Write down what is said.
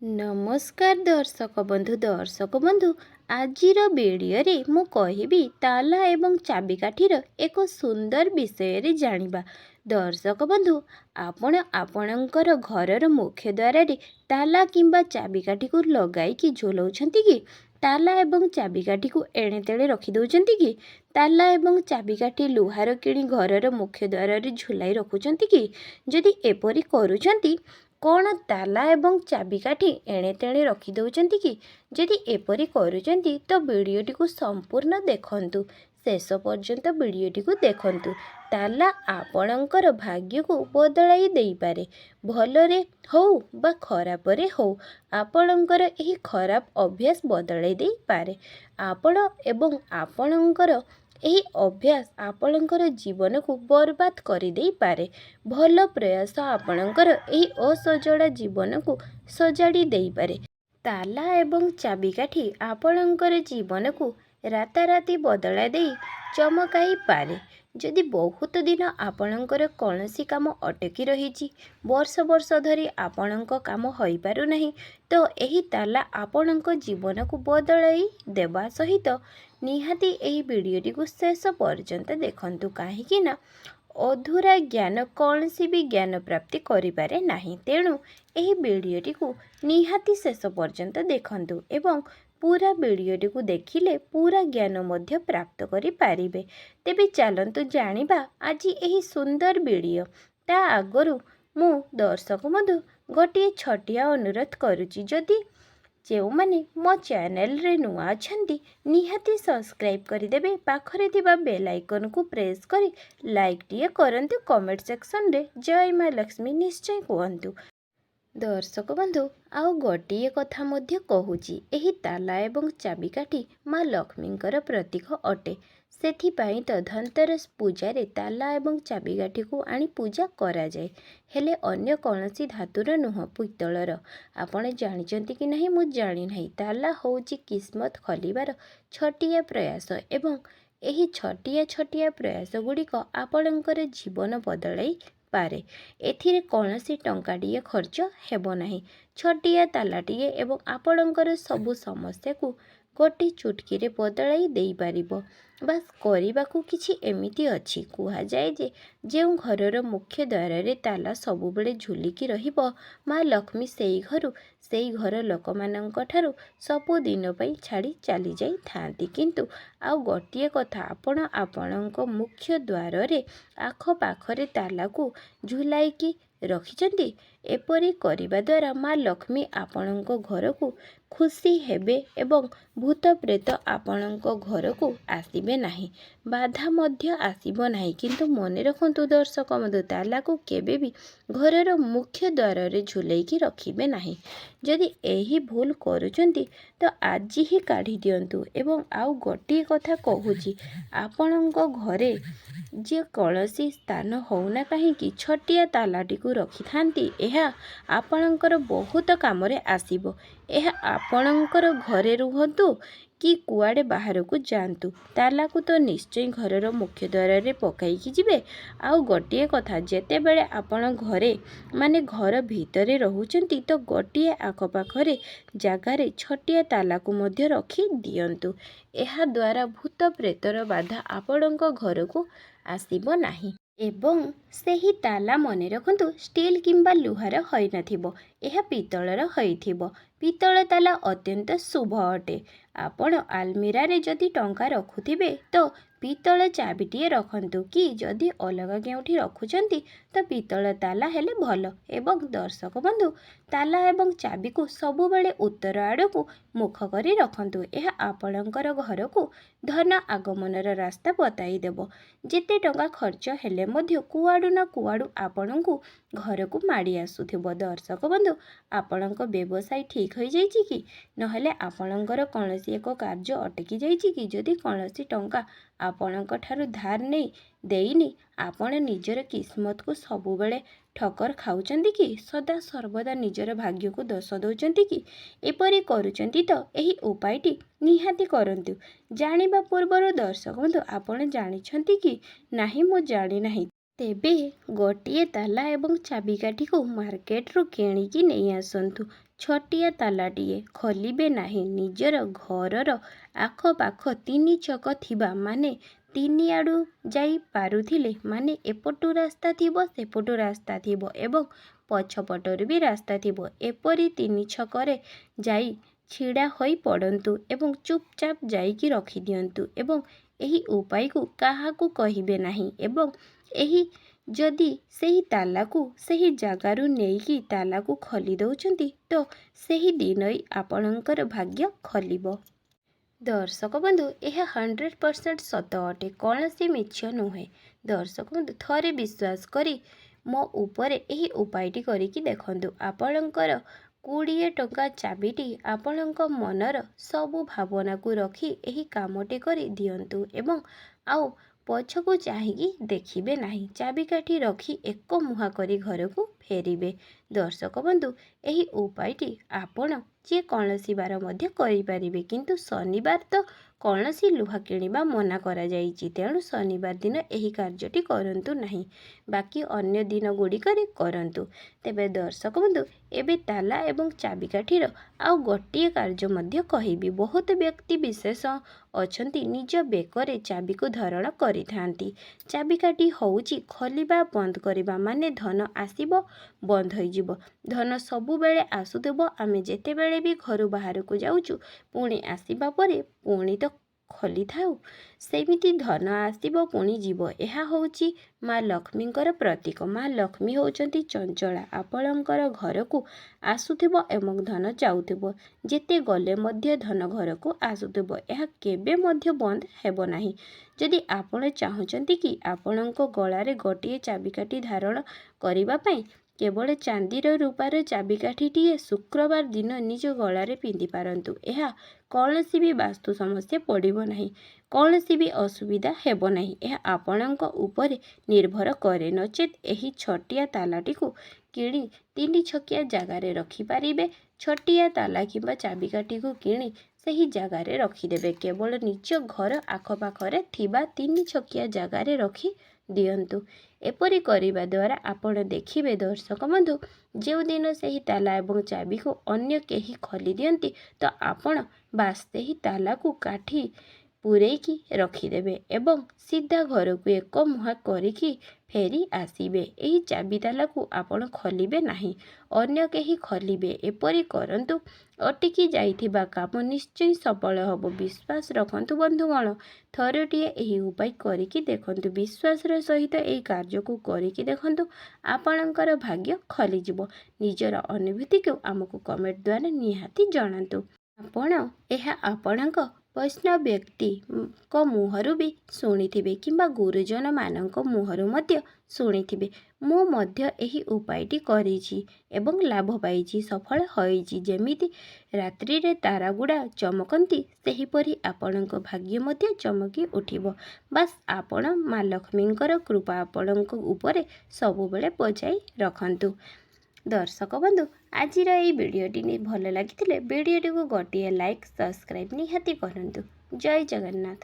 नमस्कार दर्शक बंधु आजिर भिडियोरे मु कहिबी ताला एवं चाबिकाठीर एक सुंदर विषय रे जानिबा। दर्शक बंधु आपण आपणकर घरर मुख्य द्वार ताला किंबा चाबिकाठी को लगाई कि झुलाउछंती कि ताला एवं चाबिकाठी को एणे तेणे रखी दउछंती कि ताला एवं चाबिकाठी लुहार किणी घरर मुख्य द्वार रे झुलाई रखुछंती कि जदि एपरि करूछंती कौन ताला एवं चाबिकाठी एणे तेणे रखी दउछंती कि जदि एपरि करूछंती तो वीडियोटी को संपूर्ण देखंतु शेष पर्यंत वीडियोटी को देखंतु। ताला आपणकर भाग्य को बदलाई देई पारे भलरे हो बा खरापरे हो आपणकर एही खराब अभ्यास बदलाई देई पारे। आपण एवं आपणकर ଏହି ଅଭ୍ୟାସ ଆପଣଙ୍କର ଜୀବନକୁ ବର୍ବାଦ କରିଦେଇ ପାରେ। ଭଲ ପ୍ରୟାସ ଆପଣଙ୍କର ଏହି ଅସଜଡ଼ା ଜୀବନକୁ ସଜାଡ଼ି ଦେଇପାରେ। ତାଲା ଏବଂ ଚାବିକାଠି ଆପଣଙ୍କର ଜୀବନକୁ ରାତାରାତି ବଦଳାଇ ଦେଇ ଚମକାଇ ପାରେ। ଯଦି ବହୁତ ଦିନ ଆପଣଙ୍କର କୌଣସି କାମ ଅଟକି ରହିଛି, ବର୍ଷ ବର୍ଷ ଧରି ଆପଣଙ୍କ କାମ ହୋଇପାରୁନାହିଁ, ତ ଏହି ତାଲା ଆପଣଙ୍କ ଜୀବନକୁ ବଦଳାଇ ଦେବା ସହିତ ନିହାତି ଏହି ଭିଡ଼ିଓଟିକୁ ଶେଷ ପର୍ଯ୍ୟନ୍ତ ଦେଖନ୍ତୁ, କାହିଁକି ନା ଅଧୁରା ଜ୍ଞାନ କୌଣସି ବି ଜ୍ଞାନ ପ୍ରାପ୍ତି କରିପାରେ ନାହିଁ। ତେଣୁ ଏହି ଭିଡ଼ିଓଟିକୁ ନିହାତି ଶେଷ ପର୍ଯ୍ୟନ୍ତ ଦେଖନ୍ତୁ ଏବଂ पूरा वीडियोटी को देखिले पूरा ज्ञान मध्य प्राप्त करि पारिबे। तेबे चालंतु जानिबा आज एही सुंदर वीडियो। ता आगरु मु दर्शक बंधु गोटे छटिया अनुरोध करुची, जदि जो माने मो चैनल रे नुआ अछंती निहाती सब्सक्राइब करिदेबे, पाखरे थिबा बेल आइकन को प्रेस करी लाइक टिए करंतु, कमेंट सेक्शन रे जय मां लक्ष्मी निश्चय कहंतु। दर्शक बंधु आउ गोटिए कथा मध्य कहूची, एही ताला एवं चाबिकाठी माँ लक्ष्मींकर प्रतीक अटे। सेथिपाई तो धनतेरस पूजारे ताला एवं चाबिकाठी को आनी पूजा करा जाए। हेले अन्य कौनसी धातुर नुह, पित्तलर। आपण जानिचंती कि नहीं मु जानि नहीं। ताला होची किस्मत खलिबार छटिया प्रयास एवं एही छटिया छटिया प्रयास गुड़िक आपणकर जीवन बदलाई पारे। एथिरे कौनसी टंकाटिए खर्च हेबो नाही। छटिया तालाटिए एवं आपणकर सबु समस्या को गोटे चुटकी रे बदलाई देई पारिबो। बास करिबाकू किछि एमिति अछि। कुहा जाए जे जेउ घरर मुख्य द्वार रे ताला सबु बेले झुलिकी रहिबो, माँ लक्ष्मी सेई घरु सेई घर लोकमानंक ठारु सबु दिन पई छाड़ी चली जाई थांती। किंतु आउ गोटिए कथा, आपण आपणक मुख्य द्वार रे आख पाखरे ताला को झुलाइकी रखिचंती। एपरी करिबा द्वारा माँ लक्ष्मी आपणक घर को खुशी हेबे एवं भूत प्रेत आपणक घर को आसीबे नाही, बाधा मध्य आसीबो नाही। किंतु मने रखंतु दर्शक बंधु, ताला को केबे भी घरर मुख्य द्वार रे झुलाइकी रखिबे नाही। जदि एही भूल करूचंती तो आज ही काढ़ी दियंतु। एवं आउ गोटिए कथा कहूची, आपणक घरे जे कौनसी स्थान होना कहीं छटिया तालाटी को रखि थांती, एहा आपणकर बहुत कामरे आसीबो। एहा आपणकर घरे रुहतु कि कुआडे बाहर को जातु, ताला को तो निश्चय घरर मुख्य द्वार रे पकाइकी जिबे। आउ गोटिए कथा, जेते बेले आपण घरे माने घर भितरे रहुचंती तो गोटिए आखपाखरे जागारे छटिया ताला को मध्य रखी दियंतु। एहा द्वारा भूत प्रेतर बाधा आपणक घर को आसीबो नाही। एवं सेही ताला मने रखंतु स्टील किंबा लुहार होई नथिबो, एहा पितलर होइथिबो। पितल ताला अत्यंत शुभ अटे। आपण आलमीरा रे जदि टंका रखुथिबे तो पितल चाबिटिए रखंतु, कि जदि अलगा केउठी रखुचंती तो पितल ताला हेले भलो। एवं दर्शक बंधु ताला एवं चाबी को सबु बेले उत्तर आड़ को मुख करी रखंतु। एहा आपणकर घर को धन आगमनर रास्ता बताई देबो। जेते टंका खर्च हेले मध्य कुआडू ना कुआडू आपणको घर को माड़ी आसुथिबो। दर्शक बंधु आपणक व्यवसाय ठीक हो जाइछि कि नहले आपणकर कौनसी एक कार्य अटकी जाइछि कि जदि कौनसी टंका आपणक ठारु धार नहीं देइनी, आपण निजर किस्मत को सबुबेले ठकर खाउचंती कि सदा सर्वदा निजर भाग्य को दोष दउचंती कि एपरी करूचंती तो एही उपायटी निहाती करंतु। जानिबा पूर्वर दर्शक बंधु आपण जानिछंती कि नाही मु जानि नाही, तेबे गोटिए ताला एवं चाबिकाठी को मार्केट रू किणिकी नहीं आसंतु। ଛୋଟିଆ ତାଲାଟିଏ ଖୋଲିବେ ନାହିଁ। ନିଜର ଘରର ଆଖପାଖ 3 ଛକ ଥିବା ମାନେ 3 ଆଡ଼ୁ ଯାଇ ପାରୁଥିଲେ ମାନେ ଏପଟୁ ରାସ୍ତା ଥିବ, ସେପଟୁ ରାସ୍ତା ଥିବ ଏବଂ ପଛପଟରୁ ବି ରାସ୍ତା ଥିବ। ଏପରି 3 ଛକରେ ଯାଇ ଛିଡ଼ା ହୋଇ ପଡ଼ନ୍ତୁ ଏବଂ ଚୁପଚାପ ଯାଇକି ରଖିଦିଅନ୍ତୁ ଏବଂ ଏହି ଉପାୟକୁ କାହାକୁ କହିବେ ନାହିଁ ଏବଂ ଏହି ଯଦି ସେହି ତାଲାକୁ ସେହି ଜାଗାରୁ ନେଇକି ତାଲାକୁ ଖୋଲି ଦେଉଛନ୍ତି ତ ସେହି ଦିନ ହିଁ ଆପଣଙ୍କର ଭାଗ୍ୟ ଖୋଲିବ। ଦର୍ଶକ ବନ୍ଧୁ, ଏହା 100% ସତ ଅଟେ, କୌଣସି ମିଛ ନୁହେଁ। ଦର୍ଶକ ବନ୍ଧୁ, ଥରେ ବିଶ୍ୱାସ କରି ମୋ ଉପରେ ଏହି ଉପାୟଟି କରିକି ଦେଖନ୍ତୁ। ଆପଣଙ୍କର 20 ଟଙ୍କା ଚାବିଟି ଆପଣଙ୍କ ମନର ସବୁ ଭାବନାକୁ ରଖି ଏହି କାମଟି କରି ଦିଅନ୍ତୁ ଏବଂ ଆଉ ପଛକୁ ଚାହିଁକି ଦେଖିବେ ନାହିଁ। ଚାବିକାଠି ରଖି ଏକ ମୁହାଁ କରି ଘରକୁ ଫେରିବେ। ଦର୍ଶକ ବନ୍ଧୁ, ଏହି ଉପାୟଟି ଆପଣ ଯେକୌଣସି ବାର ମଧ୍ୟ କରିପାରିବେ, କିନ୍ତୁ ଶନିବାର ତ କୌଣସି ଲୁହା କିଣିବା ମନା କରାଯାଇଛି, ତେଣୁ ଶନିବାର ଦିନ ଏହି କାର୍ଯ୍ୟଟି କରନ୍ତୁ ନାହିଁ, ବାକି ଅନ୍ୟ ଦିନ ଗୁଡ଼ିକରେ କରନ୍ତୁ। ତେବେ ଦର୍ଶକ ବନ୍ଧୁ, ଏବେ ତାଲା ଏବଂ ଚାବିକାଠିର ଆଉ ଗୋଟିଏ କାର୍ଯ୍ୟ ମଧ୍ୟ କହିବି। ବହୁତ ବ୍ୟକ୍ତି ବିଶେଷ ଅଛନ୍ତି ନିଜ ବେକରେ ଚାବିକୁ ଧାରଣ କରିଥାନ୍ତି। ଚାବିକାଠି ହେଉଛି ଖୋଲିବା ବନ୍ଦ କରିବା ମାନେ ଧନ ଆସିବ, ବନ୍ଦ ହୋଇଯିବ। ଧନ ସବୁବେଳେ ଆସୁଥିବ। ଆମେ ଯେତେବେଳେ ବି ଘରୁ ବାହାରକୁ ଯାଉଛୁ ପୁଣି ଆସିବା ପରେ ପୁଣି ତ ଖୋଲିଥାଉ, ସେମିତି ଧନ ଆସିବ ପୁଣି ଯିବ। ଏହା ହେଉଛି ମା ଲକ୍ଷ୍ମୀଙ୍କର ପ୍ରତୀକ। ମା ଲକ୍ଷ୍ମୀ ହେଉଛନ୍ତି ଚଞ୍ଚଳା। ଆପଣଙ୍କର ଘରକୁ ଆସୁଥିବ ଏବଂ ଧନ ଯାଉଥିବ। ଯେତେ ଗଲେ ମଧ୍ୟ ଧନ ଘରକୁ ଆସୁଥିବ। ଏହା କେବେ ମଧ୍ୟ ବନ୍ଦ ହେବ ନାହିଁ। ଯଦି ଆପଣ ଚାହୁଁଛନ୍ତି କି ଆପଣଙ୍କ ଗଳାରେ ଗୋଟିଏ ଚାବିକାଠି ଧାରଣ କରିବା ପାଇଁ, କେବଳ ଚାନ୍ଦିର ରୂପାର ଚାବିକାଠିଟିଏ ଶୁକ୍ରବାର ଦିନ ନିଜ ଗଳାରେ ପିନ୍ଧି ପାରନ୍ତୁ। ଏହା କୌଣସି ବି ବାସ୍ତୁ ସମସ୍ୟା ପଡ଼ିବ ନାହିଁ, କୌଣସି ବି ଅସୁବିଧା ହେବ ନାହିଁ। ଏହା ଆପଣଙ୍କ ଉପରେ ନିର୍ଭର କରେ। ନଚେତ୍ ଏହି ଛୋଟିଆ ତାଲାଟିକୁ କିଣି 3 ଛକିଆ ଜାଗାରେ ରଖିପାରିବେ। ଛୋଟିଆ ତାଲା କିମ୍ବା ଚାବିକାଠିକୁ କିଣି ସେହି ଜାଗାରେ ରଖିଦେବେ। କେବଳ ନିଜ ଘର ଆଖପାଖରେ ଥିବା 3 ଛକିଆ ଜାଗାରେ ରଖି ଦିଅନ୍ତୁ। ଏପରି କରିବା ଦ୍ୱାରା ଆପଣ ଦେଖିବେ ଦର୍ଶକ ବନ୍ଧୁ, ଯେଉଁଦିନ ସେହି ତାଲା ଏବଂ ଚାବିକୁ ଅନ୍ୟ କେହି ଖୋଲି ଦିଅନ୍ତି ତ ଆପଣ ବାସ୍ ସେହି ତାଲାକୁ କାଠି ପୂରେଇକି ରଖିଦେବେ ଏବଂ ସିଧା ଘରକୁ ଏକ ମୁହାଁ କରିକି ଫେରି ଆସିବେ। ଏହି ଚାବି ତାଲାକୁ ଆପଣ ଖୋଲିବେ ନାହିଁ, ଅନ୍ୟ କେହି ଖୋଲିବେ। ଏପରି କରନ୍ତୁ, ଅଟକି ଯାଇଥିବା କାମ ନିଶ୍ଚୟ ସଫଳ ହେବ। ବିଶ୍ୱାସ ରଖନ୍ତୁ ବନ୍ଧୁଗଣ, ଥରଟିଏ ଏହି ଉପାୟ କରିକି ଦେଖନ୍ତୁ। ବିଶ୍ୱାସର ସହିତ ଏହି କାର୍ଯ୍ୟକୁ କରିକି ଦେଖନ୍ତୁ, ଆପଣଙ୍କର ଭାଗ୍ୟ ଖୋଲିଯିବ। ନିଜର ଅନୁଭୂତିକୁ ଆମକୁ କମେଣ୍ଟ ଦ୍ୱାରା ନିହାତି ଜଣାନ୍ତୁ। ଆପଣ ଏହା ଆପଣଙ୍କ ବୈଷ୍ଣବ ବ୍ୟକ୍ତିଙ୍କ ମୁହଁରୁ ବି ଶୁଣିଥିବେ କିମ୍ବା ଗୁରୁଜନମାନଙ୍କ ମୁହଁରୁ ମଧ୍ୟ ଶୁଣିଥିବେ। ମୁଁ ମଧ୍ୟ ଏହି ଉପାୟଟି କରିଛି ଏବଂ ଲାଭ ପାଇଛି, ସଫଳ ହୋଇଛି। ଯେମିତି ରାତ୍ରିରେ ତାରାଗୁଡ଼ା ଚମକନ୍ତି, ସେହିପରି ଆପଣଙ୍କ ଭାଗ୍ୟ ମଧ୍ୟ ଚମକି ଉଠିବ। ବାସ୍ ଆପଣ ମା ଲକ୍ଷ୍ମୀଙ୍କର କୃପା ଆପଣଙ୍କ ଉପରେ ସବୁବେଳେ ବଜାଇ ରଖନ୍ତୁ। ଦର୍ଶକ ବନ୍ଧୁ, ଆଜିର ଏହି ଭିଡ଼ିଓଟି ଭଲ ଲାଗିଥିଲେ ଭିଡ଼ିଓଟିକୁ ଗୋଟିଏ ଲାଇକ୍, ସବସ୍କ୍ରାଇବ୍ ନିହାତି କରନ୍ତୁ। ଜୟ ଜଗନ୍ନାଥ।